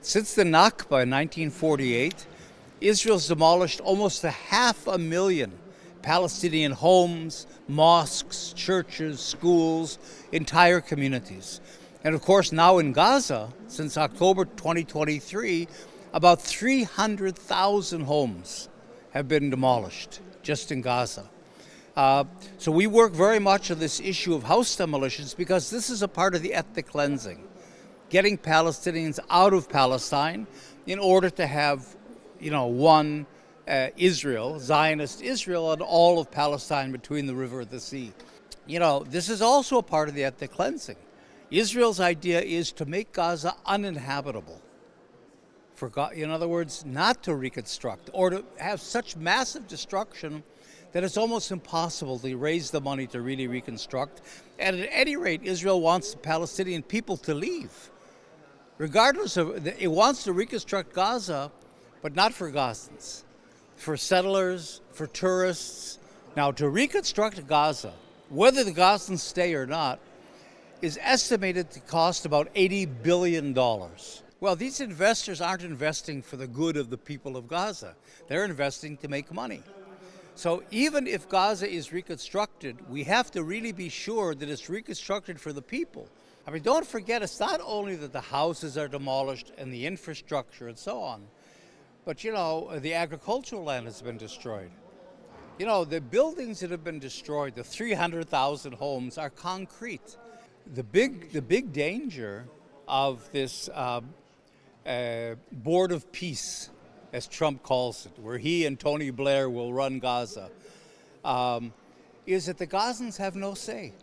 Since the Nakba in 1948, Israel's demolished almost 500,000 Palestinian homes, mosques, churches, schools, entire communities. And of course, now in Gaza, since October 2023, about 300,000 homes have been demolished just in Gaza. So we work very much on this issue of house demolitions because this is a part of the ethnic cleansing, getting Palestinians out of Palestine in order to have, one Israel, Zionist Israel, and all of Palestine between the river and the sea. This is also a part of the ethnic cleansing. Israel's idea is to make Gaza uninhabitable. In other words, not to reconstruct or to have such massive destruction that it's almost impossible to raise the money to really reconstruct. And at any rate, Israel wants the Palestinian people to leave. Regardless of, it wants to reconstruct Gaza, but not for Gazans, for settlers, for tourists. Now, to reconstruct Gaza, whether the Gazans stay or not, is estimated to cost about $80 billion. Well, these investors aren't investing for the good of the people of Gaza. They're investing to make money. So even if Gaza is reconstructed, we have to really be sure that it's reconstructed for the people. I mean, don't forget, it's not only that the houses are demolished and the infrastructure and so on, but, the agricultural land has been destroyed. The buildings that have been destroyed, the 300,000 homes, are concrete. The big danger of this Board of Peace, as Trump calls it, where he and Tony Blair will run Gaza, is that the Gazans have no say.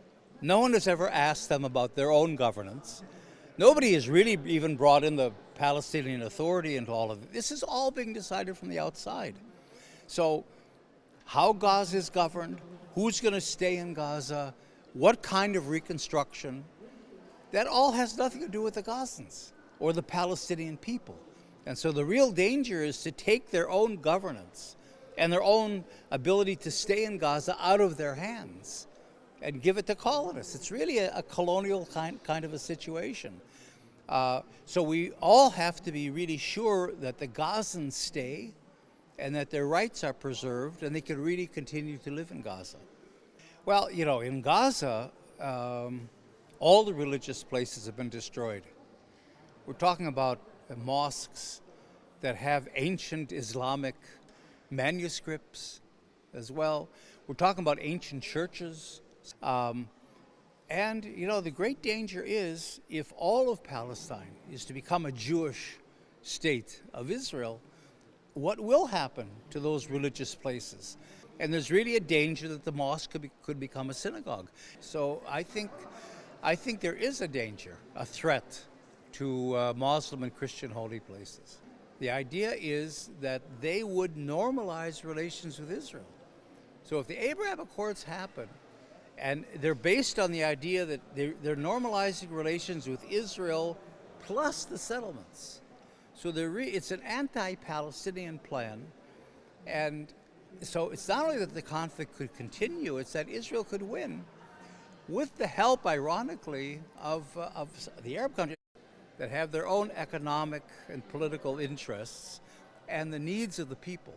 No one has ever asked them about their own governance. Nobody has really even brought in the Palestinian Authority into all of it. This is all being decided from the outside. So how Gaza is governed, who's going to stay in Gaza, what kind of reconstruction, that all has nothing to do with the Gazans or the Palestinian people. And so the real danger is to take their own governance and their own ability to stay in Gaza out of their hands and give it to colonists. It's really a colonial kind of a situation. So we all have to be really sure that the Gazans stay and that their rights are preserved and they can really continue to live in Gaza. Well, in Gaza, all the religious places have been destroyed. We're talking about mosques that have ancient Islamic manuscripts as well. We're talking about ancient churches. And the great danger is if all of Palestine is to become a Jewish state of Israel, what will happen to those religious places? And there's really a danger that the mosque could become a synagogue. So I think there is a danger, a threat to Muslim and Christian holy places. The idea is that they would normalize relations with Israel. So if the Abraham Accords happen, and they're based on the idea that they're normalizing relations with Israel plus the settlements. So it's an anti-Palestinian plan. And so it's not only that the conflict could continue, it's that Israel could win with the help, ironically, of the Arab countries that have their own economic and political interests and the needs of the people.